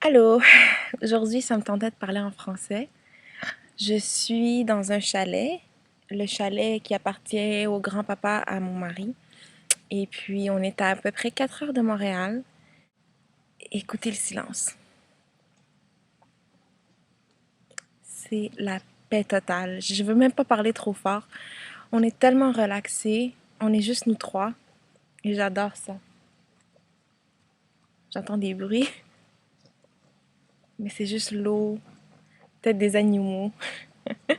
Allô, aujourd'hui ça me tentait de parler en français. Je suis dans un chalet, le chalet qui appartient au grand-papa à mon mari. Et puis on est à peu près 4 heures de Montréal. Écoutez le silence. C'est la paix totale. Je veux même pas parler trop fort. On est tellement relaxés. On est juste nous trois. Et j'adore ça. J'entends des bruits, mais c'est juste l'eau, peut-être des animaux. Je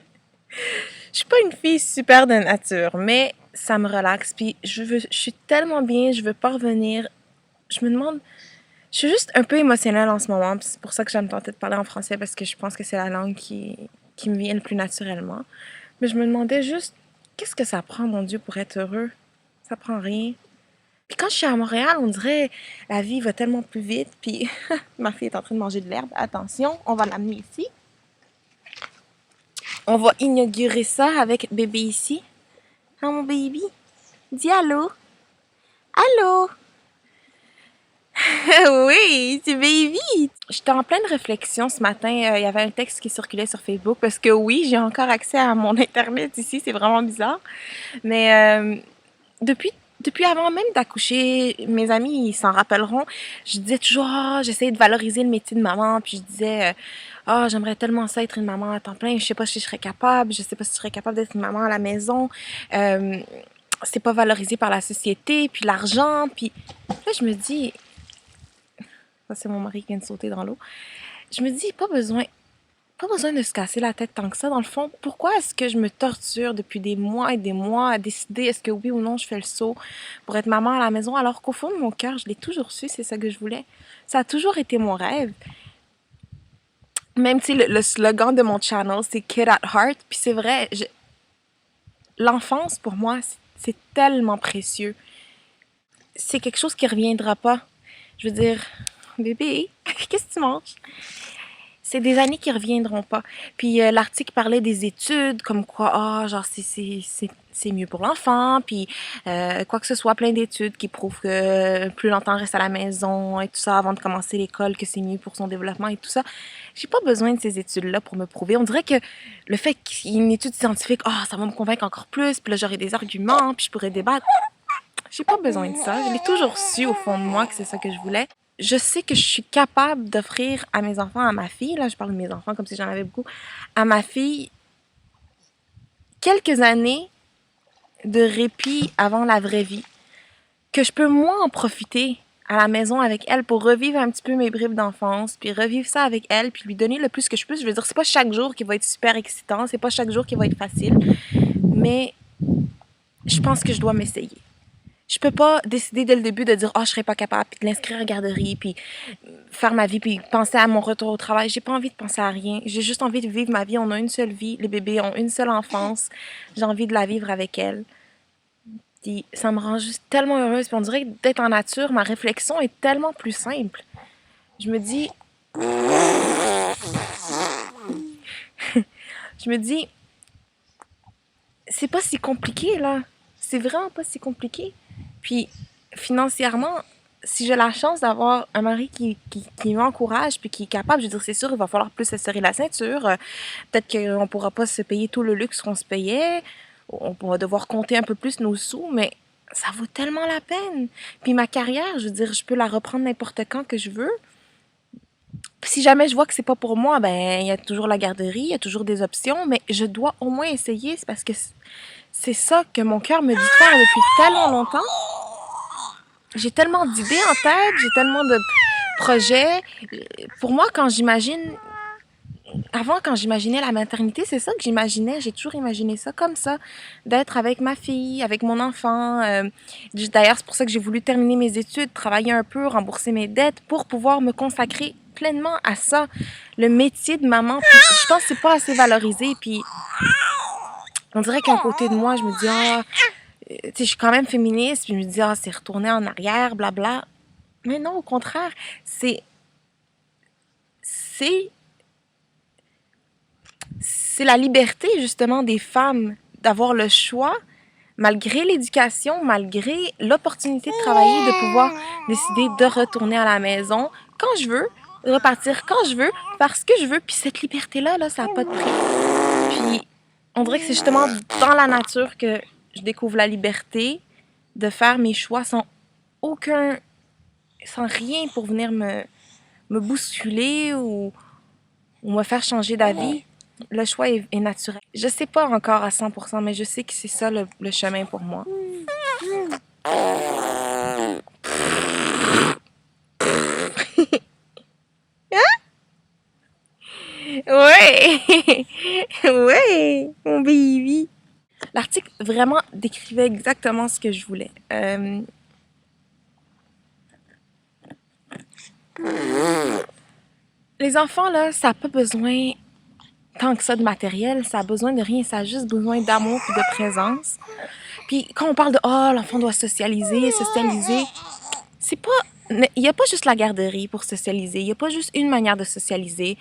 suis pas une fille super de nature, mais ça me relaxe. Puis je suis tellement bien, je veux pas revenir. Je me demande, je suis juste un peu émotionnelle en ce moment. C'est pour ça que j'aime tenter de parler en français parce que je pense que c'est la langue qui me vient le plus naturellement. Mais je me demandais juste, qu'est-ce que ça prend, mon Dieu, pour être heureux? Ça prend rien. Puis quand je suis à Montréal, on dirait la vie va tellement plus vite. Puis ma fille est en train de manger de l'herbe. Attention, on va l'amener ici. On va inaugurer ça avec bébé ici. Hein, mon baby? Dis allô. Allô? Oui, c'est baby. J'étais en pleine réflexion ce matin. Il y avait un texte qui circulait sur Facebook parce que oui, j'ai encore accès à mon Internet ici. C'est vraiment bizarre. Mais depuis, depuis avant même d'accoucher, mes amis, ils s'en rappelleront. Je disais toujours, ah, j'essayais de valoriser le métier de maman. Puis je disais, ah, j'aimerais tellement ça être une maman à temps plein. Je sais pas si je serais capable. Je sais pas si je serais capable d'être une maman à la maison. Euh, c'est pas valorisé par la société, puis l'argent, puis là je me dis, ça c'est mon mari qui vient de sauter dans l'eau, je me dis pas besoin de se casser la tête tant que ça dans le fond. Pourquoi est-ce que je me torture depuis des mois et des mois à décider est-ce que oui ou non je fais le saut pour être maman à la maison alors qu'au fond de mon cœur je l'ai toujours su, c'est ça que je voulais. Ça a toujours été mon rêve. Même tu sais le slogan de mon channel c'est Kid at Heart, puis c'est vrai, l'enfance pour moi c'est tellement précieux. C'est quelque chose qui reviendra pas. Je veux dire, bébé, qu'est-ce que tu manges? C'est des années qui reviendront pas. Puis l'article parlait des études, comme quoi, ah, genre, c'est mieux pour l'enfant, puis quoi que ce soit, plein d'études qui prouvent que plus longtemps reste à la maison et tout ça avant de commencer l'école, que c'est mieux pour son développement et tout ça. J'ai pas besoin de ces études-là pour me prouver. On dirait que le fait qu'il y ait une étude scientifique, ah, ça va me convaincre encore plus, puis là, j'aurai des arguments, puis je pourrais débattre. J'ai pas besoin de ça. Je l'ai toujours su au fond de moi que c'est ça que je voulais. Je sais que je suis capable d'offrir à mes enfants, à ma fille, là je parle de mes enfants comme si j'en avais beaucoup, à ma fille quelques années de répit avant la vraie vie. Que je peux moi en profiter à la maison avec elle pour revivre un petit peu mes bribes d'enfance, puis revivre ça avec elle, puis lui donner le plus que je peux. Je veux dire, c'est pas chaque jour qui va être super excitant, c'est pas chaque jour qui va être facile, mais je pense que je dois m'essayer. Je peux pas décider dès le début de dire oh je serais pas capable puis de l'inscrire à la garderie puis faire ma vie puis penser à mon retour au travail. J'ai pas envie de penser à rien. J'ai juste envie de vivre ma vie. On a une seule vie. Les bébés ont une seule enfance. J'ai envie de la vivre avec elle. Puis ça me rend juste tellement heureuse. Puis on dirait que d'être en nature, ma réflexion est tellement plus simple. Je me dis, je me dis, c'est pas si compliqué là. C'est vraiment pas si compliqué. Puis financièrement, si j'ai la chance d'avoir un mari qui m'encourage puis qui est capable, je veux dire, c'est sûr, il va falloir plus se serrer la ceinture. Peut-être qu'on pourra pas se payer tout le luxe qu'on se payait. On va devoir compter un peu plus nos sous, mais ça vaut tellement la peine. Puis ma carrière, je veux dire, je peux la reprendre n'importe quand que je veux. Puis si jamais je vois que c'est pas pour moi, ben il y a toujours la garderie, il y a toujours des options, mais je dois au moins essayer, c'est parce que c'est ça que mon cœur me dit de faire depuis tellement longtemps. J'ai tellement d'idées en tête, j'ai tellement de projets. Pour moi, quand j'imaginais la maternité, c'est ça que j'imaginais. J'ai toujours imaginé ça comme ça, d'être avec ma fille, avec mon enfant. D'ailleurs, c'est pour ça que j'ai voulu terminer mes études, travailler un peu, rembourser mes dettes pour pouvoir me consacrer pleinement à ça, le métier de maman. Puis, je pense que c'est pas assez valorisé. Puis on dirait qu'à côté de moi, je me dis ah, tu sais, je suis quand même féministe. Puis je me dis ah, c'est retourner en arrière, blabla. Mais non, au contraire, c'est c'est la liberté justement des femmes d'avoir le choix, malgré l'éducation, malgré l'opportunité de travailler, de pouvoir décider de retourner à la maison quand je veux, repartir quand je veux, parce que je veux, puis cette liberté-là, là, ça n'a pas de prix. Puis on dirait que c'est justement dans la nature que je découvre la liberté de faire mes choix sans rien pour venir me bousculer ou me faire changer d'avis. Le choix est naturel. Je sais pas encore à 100%, mais je sais que c'est ça le chemin pour moi. Ouais! Ouais! Mon baby! L'article vraiment décrivait exactement ce que je voulais. Les enfants, là, ça n'a pas besoin tant que ça de matériel, ça a besoin de rien, ça a juste besoin d'amour et de présence. Puis quand on parle de « Oh, l'enfant doit socialiser, c'est pas... Il n'y a pas juste la garderie pour socialiser, il n'y a pas juste une manière de socialiser.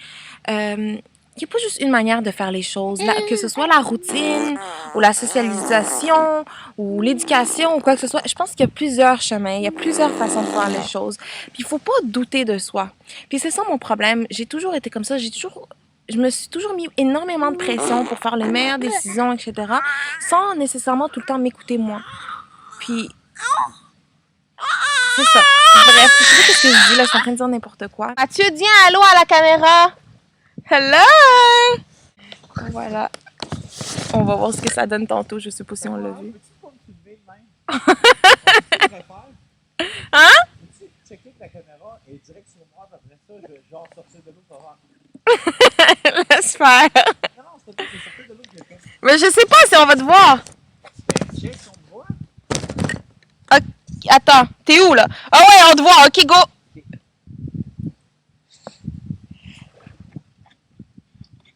Il n'y a pas juste une manière de faire les choses, que ce soit la routine, ou la socialisation, ou l'éducation, ou quoi que ce soit. Je pense qu'il y a plusieurs chemins, il y a plusieurs façons de faire les choses. Puis il faut pas douter de soi. Puis c'est ça mon problème. J'ai toujours été comme ça. Je me suis toujours mis énormément de pression pour faire les meilleures décisions, etc., sans nécessairement tout le temps m'écouter moi. Puis c'est ça. Bref, je sais pas ce que je dis là, je suis en train de dire n'importe quoi. Mathieu, dis un allô à la caméra. Hello! Voilà. On va voir ce que ça donne tantôt, je sais pas si on l'a vu. Hein? Peux-tu checker que la caméra est direct sur moi, après ça, je vais genre sortir de l'eau pour voir. Laisse faire. Non, c'est pas toi, c'est sortir de l'eau que j'ai fait. Mais je sais pas si on va te voir. Check si on me voit. Attends, t'es où là? Ah ouais, on te voit, ok, go!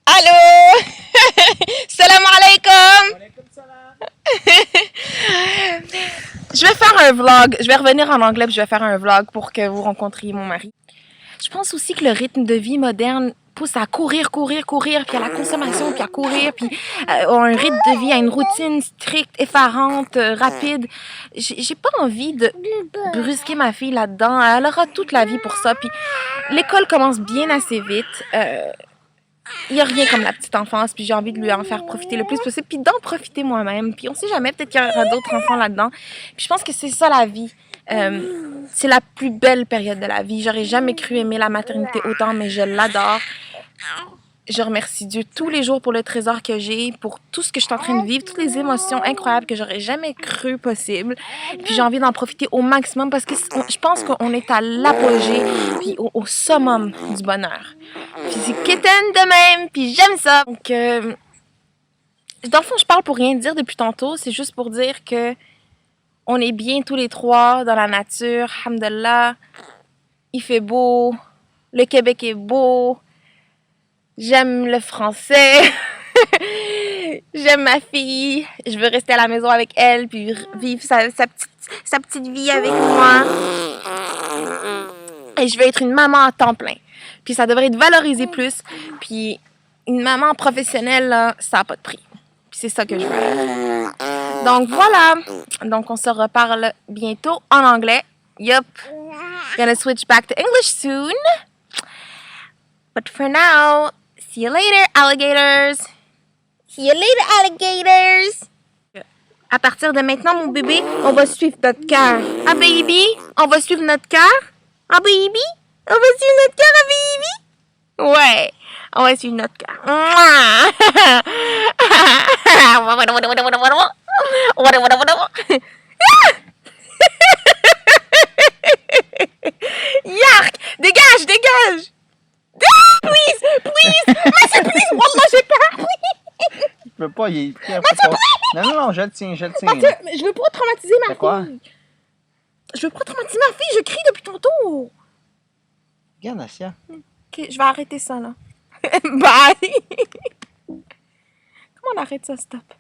Allô? Salam alaikum! Alaikum salam. Je vais faire un vlog. Je vais revenir en anglais puis je vais faire un vlog pour que vous rencontriez mon mari. Je pense aussi que le rythme de vie moderne pousse à courir, puis à la consommation, puis à courir, puis un rythme de vie, à une routine stricte, effarante, rapide. J'ai pas envie de brusquer ma fille là-dedans. Elle aura toute la vie pour ça. Puis l'école commence bien assez vite. Il n'y a rien comme la petite enfance, puis j'ai envie de lui en faire profiter le plus possible, puis d'en profiter moi-même. Puis on sait jamais, peut-être qu'il y aura d'autres enfants là-dedans. Puis je pense que c'est ça la vie. C'est la plus belle période de la vie. J'aurais jamais cru aimer la maternité autant, mais je l'adore. Je remercie Dieu tous les jours pour le trésor que j'ai, pour tout ce que je suis en train de vivre, toutes les émotions incroyables que j'aurais jamais cru possible. Puis j'ai envie d'en profiter au maximum parce que je pense qu'on est à l'apogée, puis au summum du bonheur. Puis c'est quétaine de même, puis j'aime ça. Donc, dans le fond, je parle pour rien dire depuis tantôt, c'est juste pour dire que on est bien tous les trois dans la nature, alhamdulillah. Il fait beau, le Québec est beau. J'aime le français. J'aime ma fille. Je veux rester à la maison avec elle puis vivre sa petite vie avec moi. Et je veux être une maman à temps plein. Puis ça devrait être valorisé plus. Puis une maman professionnelle, là, ça n'a pas de prix. Puis c'est ça que je veux. Donc voilà. Donc on se reparle bientôt en anglais. Yup. Gonna switch back to English soon. But for now, see you later, alligators! See you later, alligators! À partir de maintenant, mon bébé, on va suivre notre cœur. Ah, baby? On va suivre notre cœur? Ah, baby? On va suivre notre cœur, ah, baby? Ouais, on va suivre notre cœur. Yark! Dégage, dégage! Please! Please! Monsieur, please! Wallah, j'ai peur! Je peux pas, il est pris un peu trop. Non, je le tiens, je le tiens. Mathieu, je veux pas traumatiser ma C'est quoi? fille. Je veux pas traumatiser ma fille, je crie depuis tantôt. Regarde, Assia. Ok, je vais arrêter ça, là. Bye! Comment on arrête ça, stop?